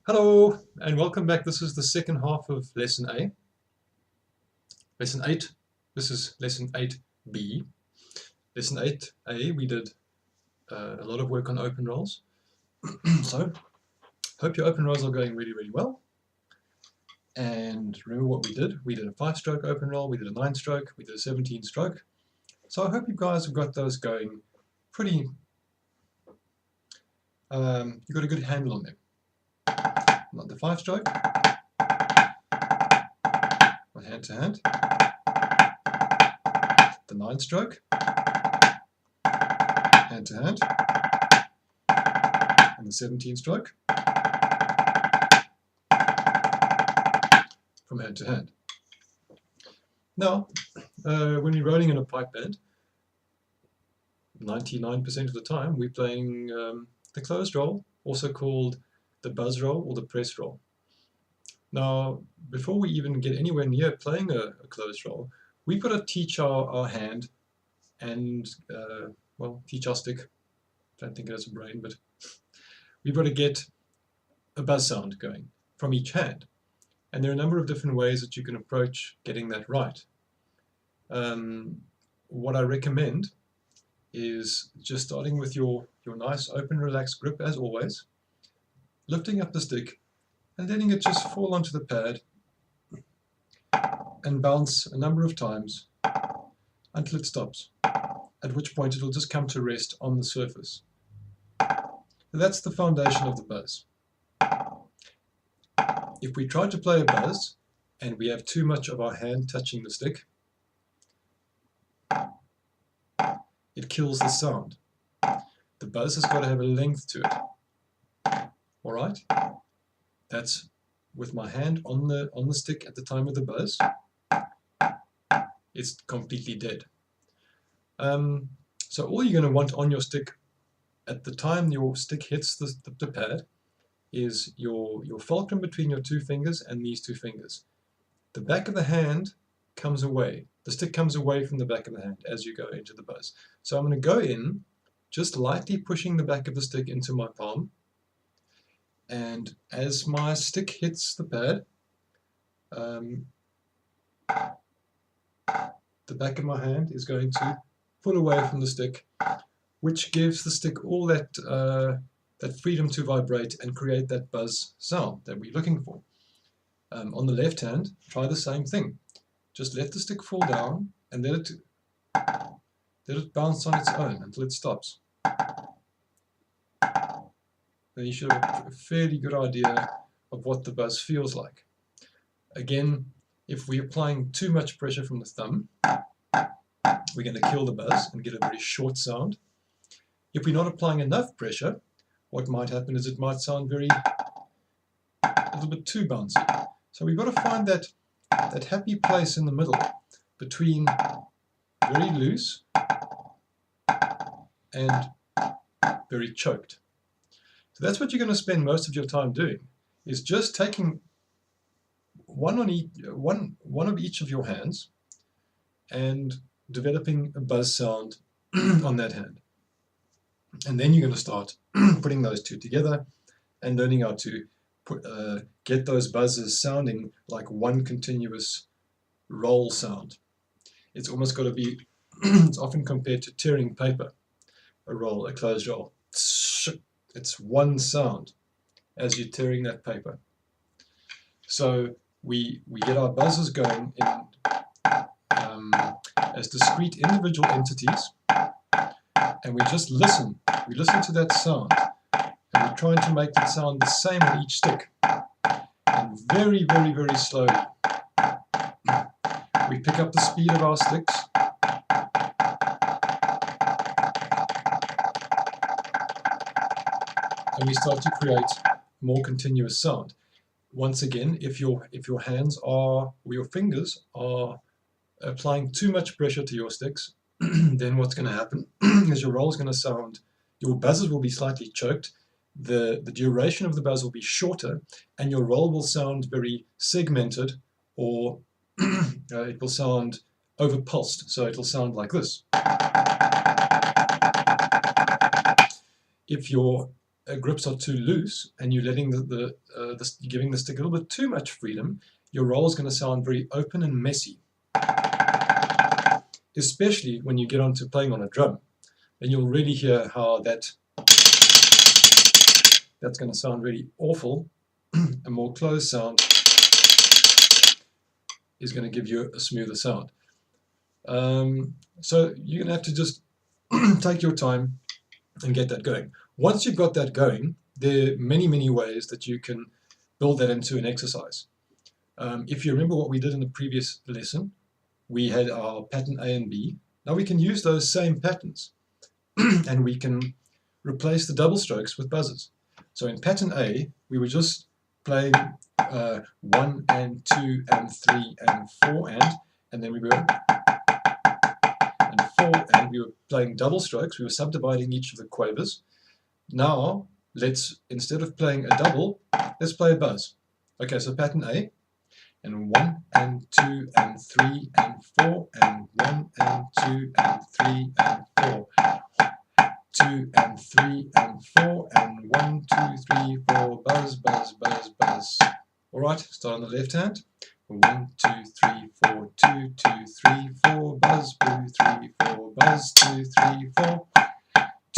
Hello and welcome back. This is the second half of Lesson A. Lesson 8. This is Lesson 8b. Lesson 8a, we did a lot of work on open rolls. So, hope your open rolls are going really, really well. And remember what we did. We did a 5-stroke open roll, we did a 9-stroke, we did a 17-stroke. So I hope you guys have got those going pretty, you've got a good handle on them. Not the 5-stroke, but hand to hand. The 9-stroke, hand to hand, and the 17-stroke, from hand to hand. Now, when we're rolling in a pipe band, 99% of the time we're playing the closed roll, also called the buzz roll or the press roll. Now, before we even get anywhere near playing a closed roll, we've got to teach our hand and, well, teach our stick. I don't think it has a brain, but we've got to get a buzz sound going from each hand. And there are a number of different ways that you can approach getting that right. What I recommend is just starting with your nice open relaxed grip as always, lifting up the stick and letting it just fall onto the pad and bounce a number of times until it stops, at which point it will just come to rest on the surface. So that's the foundation of the buzz. If we try to play a buzz and we have too much of our hand touching the stick, it kills the sound. The buzz has got to have a length to it. Alright? That's with my hand on the stick at the time of the buzz. It's completely dead. So all you're going to want on your stick at the time your stick hits the pad is your fulcrum between your two fingers and these two fingers. The back of the hand comes away. The stick comes away from the back of the hand as you go into the buzz. So I'm going to go in, just lightly pushing the back of the stick into my palm. And as my stick hits the pad, the back of my hand is going to pull away from the stick, which gives the stick all that freedom to vibrate and create that buzz sound that we're looking for. On the left hand, try the same thing. Just let the stick fall down and let it bounce on its own until it stops. Then you should have a fairly good idea of what the buzz feels like. Again, if we're applying too much pressure from the thumb, we're going to kill the buzz and get a very short sound. If we're not applying enough pressure, what might happen is it might sound a little bit too bouncy. So we've got to find that happy place in the middle between very loose and very choked. So that's what you're going to spend most of your time doing, is just taking one of each of your hands and developing a buzz sound on that hand. And then you're going to start putting those two together and learning how to get those buzzes sounding like one continuous roll sound. It's almost got to be, it's often compared to tearing paper, a closed roll. It's one sound as you're tearing that paper. So we get our buzzes going in as discrete individual entities, and we just listen. We listen to that sound, and we're trying to make that sound the same on each stick. And very, very, very slowly, we pick up the speed of our sticks. And we start to create more continuous sound. Once again, if your hands are, or your fingers are applying too much pressure to your sticks, then what's going to happen is your roll is going to sound, your buzzes will be slightly choked, the duration of the buzz will be shorter, and your roll will sound very segmented, or it will sound overpulsed, so it will sound like this. If your grips are too loose and you're letting you're giving the stick a little bit too much freedom, your roll is going to sound very open and messy. Especially when you get onto playing on a drum, then you'll really hear how that's going to sound really awful. A more closed sound is going to give you a smoother sound. So you're going to have to just take your time and get that going. Once you've got that going, there are many ways that you can build that into an exercise. If you remember what we did in the previous lesson, we had our pattern A and B. Now we can use those same patterns and we can replace the double strokes with buzzers. So in pattern A, we were just playing 1 and 2 and 3 and 4 and then we were and 4 and we were playing double strokes. We were subdividing each of the quavers. Now let's, instead of playing a double, let's play a buzz. Okay, so pattern A, and 1 and 2 and 3 and 4 and 1 and 2 and 3 and 4. 2 and 3 and 4 and 1, 2, 3, 4, buzz, buzz, buzz, buzz. Alright, start on the left hand. 1, 2, 3, 4, 2, 2, 3, 4, buzz, 2, 3, 4, buzz, 2, 3, 4.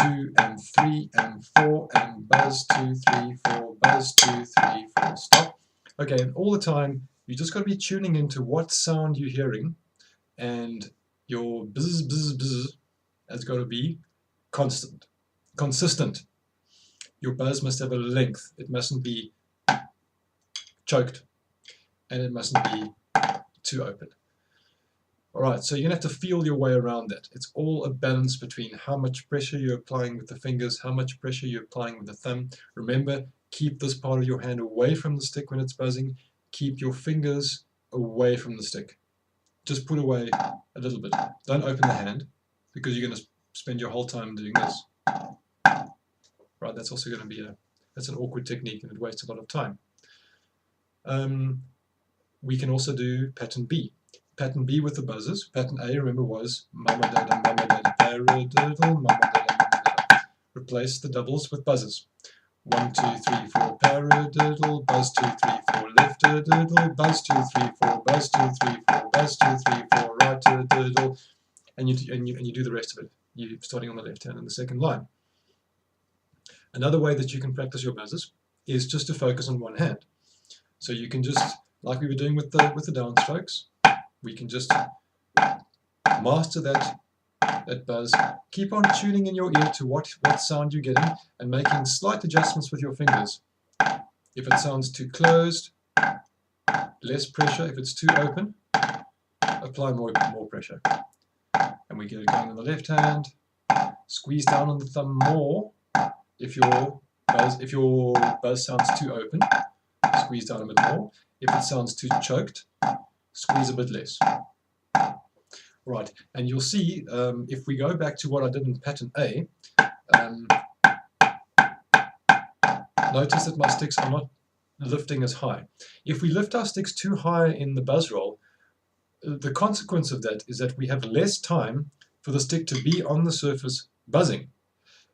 2 and 3 and 4 and buzz, 2, 3, 4, buzz, 2, 3, 4, stop. Okay, and all the time, you just got to be tuning into what sound you're hearing, and your buzz, buzz, buzz has got to be consistent. Your buzz must have a length. It mustn't be choked, and it mustn't be too open. Alright, so you're going to have to feel your way around that. It's all a balance between how much pressure you're applying with the fingers, how much pressure you're applying with the thumb. Remember, keep this part of your hand away from the stick when it's buzzing. Keep your fingers away from the stick. Just put away a little bit. Don't open the hand, because you're going to spend your whole time doing this. Right, that's also going to be that's an awkward technique and it wastes a lot of time. We can also do pattern B. Pattern B with the buzzers. Pattern A, remember, was mama dada paradiddle, mama dada, mama dada. Replace the doubles with buzzers. 1, 2, 3, 4, paradiddle, buzz 2, 3, 4, left diddle, buzz 2, 3, 4, buzz 2, 3, 4, buzz 2, 3, 4, right diddle, and you do the rest of it. You're starting on the left hand in the second line. Another way that you can practice your buzzers is just to focus on one hand. So you can just, like we were doing with the downstrokes, we can just master that buzz. Keep on tuning in your ear to what sound you're getting and making slight adjustments with your fingers. If it sounds too closed, less pressure. If it's too open, apply more pressure. And we get it going on the left hand. Squeeze down on the thumb more if your buzz sounds too open. Squeeze down a bit more. If it sounds too choked, squeeze a bit less. Right, and you'll see, if we go back to what I did in pattern A, notice that my sticks are not lifting as high. If we lift our sticks too high in the buzz roll, the consequence of that is that we have less time for the stick to be on the surface buzzing.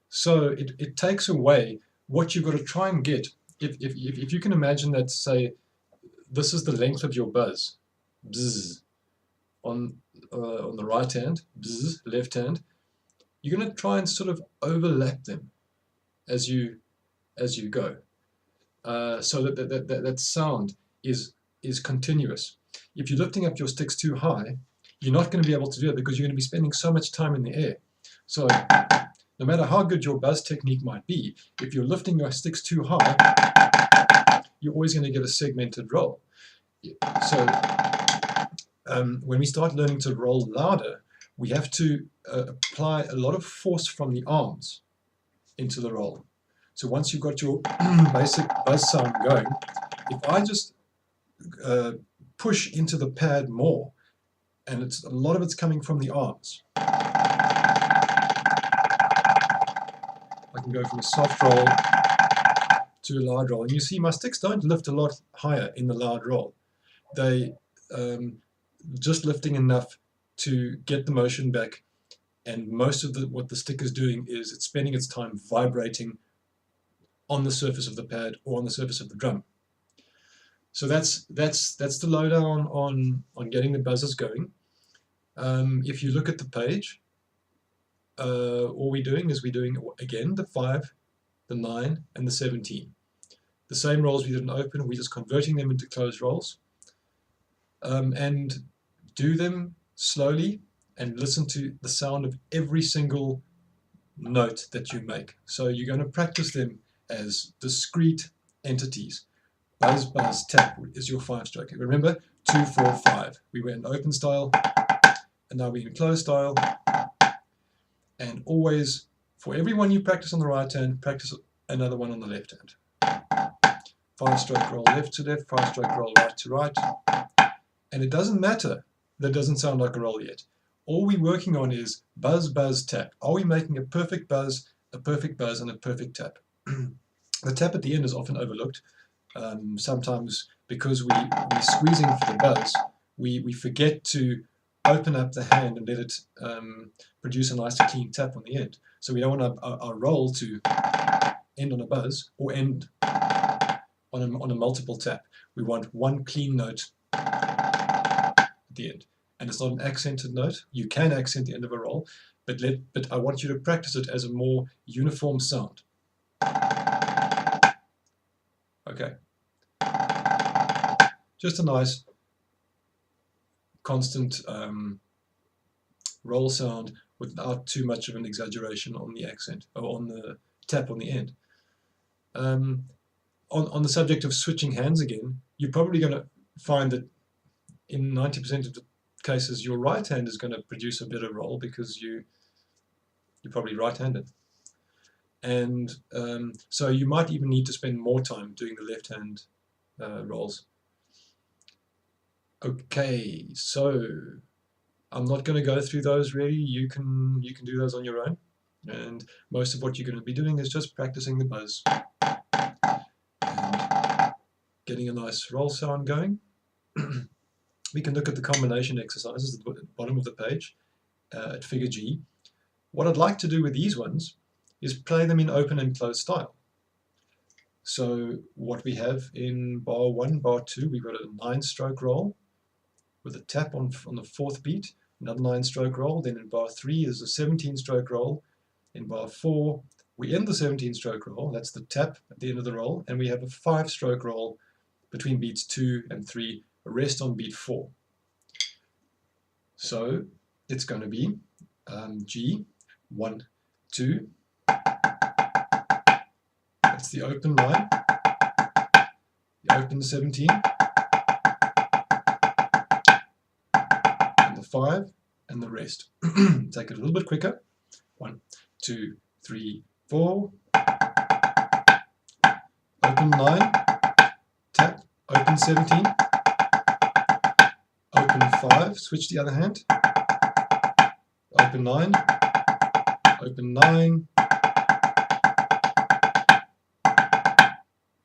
So it takes away what you've got to try and get. If you can imagine that, say, this is the length of your buzz, bzz, on the right hand, bzz, left hand, you're going to try and sort of overlap them as you go, so that sound is continuous. If you're lifting up your sticks too high, you're not going to be able to do it because you're going to be spending so much time in the air. So no matter how good your buzz technique might be, if you're lifting your sticks too high, you're always going to get a segmented roll. So when we start learning to roll louder, we have to apply a lot of force from the arms into the roll. So once you've got your basic buzz sound going, if I just push into the pad more, and a lot of it's coming from the arms, I can go from a soft roll to a loud roll. And you see my sticks don't lift a lot higher in the loud roll. They just lifting enough to get the motion back, and most of what the stick is doing is it's spending its time vibrating on the surface of the pad or on the surface of the drum. So that's the lowdown on getting the buzzers going. If you look at the page, all we're doing is we're doing again the 5, the 9, and the 17. The same rolls we did in open, we're just converting them into closed rolls. And do them slowly and listen to the sound of every single note that you make. So you're going to practice them as discrete entities. Buzz, buzz, tap is your 5-stroke. Remember, 2, 4, 5. We were in open style, and now we're in closed style. And always, for every one you practice on the right hand, practice another one on the left hand. 5-stroke roll left to left, 5-stroke roll right to right. And it doesn't matter that doesn't sound like a roll yet. All we're working on is buzz, buzz, tap. Are we making a perfect buzz, and a perfect tap? The tap at the end is often overlooked. Sometimes because we're squeezing for the buzz, we forget to open up the hand and let it produce a nice clean tap on the end. So we don't want our roll to end on a buzz or end on a multiple tap. We want one clean note at the end. And it's not an accented note. You can accent the end of a roll, but I want you to practice it as a more uniform sound. Okay. Just a nice, constant roll sound without too much of an exaggeration on the accent, or on the tap on the end. On the subject of switching hands again, you're probably going to find that in 90% of the cases your right hand is going to produce a better roll because you're probably right-handed. And so you might even need to spend more time doing the left hand rolls. Okay, so I'm not going to go through those really. You can do those on your own, and most of what you're going to be doing is just practicing the buzz and getting a nice roll sound going. We can look at the combination exercises at the bottom of the page at figure G. What I'd like to do with these ones is play them in open and closed style. So what we have in bar 1, bar 2, we've got a 9-stroke roll with a tap on the 4th beat, another 9-stroke roll. Then in bar 3 is a 17-stroke roll. In bar 4, we end the 17-stroke roll, that's the tap at the end of the roll, and we have a 5-stroke roll between beats 2 and 3, a rest on beat 4. So it's going to be G, 1, 2, that's the open 9, the open 17, and the 5, and the rest. Take it a little bit quicker. 1, 2, 3, 4, open 9, tap, open 17, open 5, switch the other hand, open 9, open 9.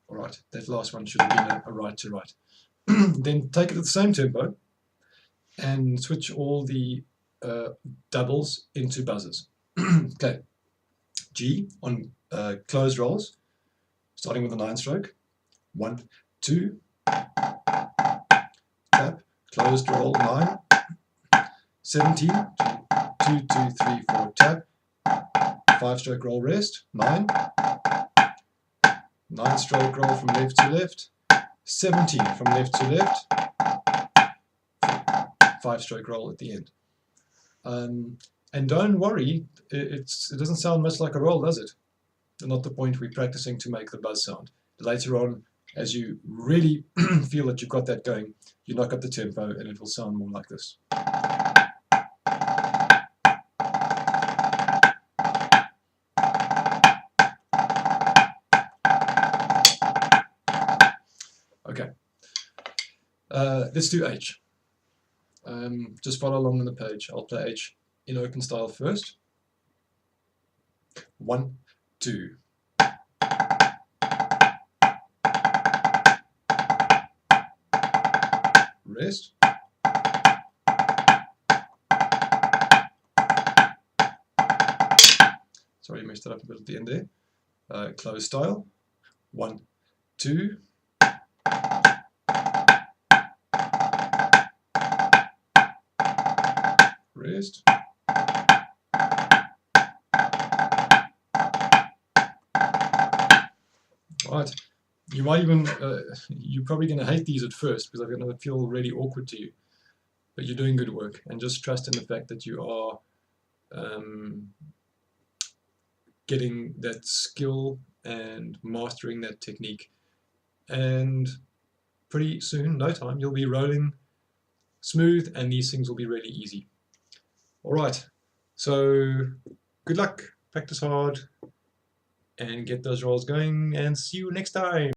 Alright, that last one should have been a right to right. Then take it at the same tempo and switch all the doubles into buzzers. Okay, G on closed rolls, starting with a 9-stroke. 1, 2, tap, closed roll 9, 17, 2, 2, 3, 4, tap, 5-stroke roll rest, 9, 9-stroke roll from left to left, 17 from left to left, 5-stroke roll at the end. And don't worry, it doesn't sound much like a roll, does it? Not the point we're practicing to make the buzz sound. Later on, as you really feel that you've got that going, you knock up the tempo and it will sound more like this. Okay, let's do H. Just follow along on the page. I'll play H in open style first. 1, 2. Rest. Sorry, I messed it up a bit at the end there. Closed style. 1, 2. Rest. Right. You might even, you're probably going to hate these at first because they're going to feel really awkward to you. But you're doing good work, and just trust in the fact that you are getting that skill and mastering that technique. And pretty soon, no time, you'll be rolling smooth and these things will be really easy. All right, so good luck, practice hard, and get those rolls going, and see you next time.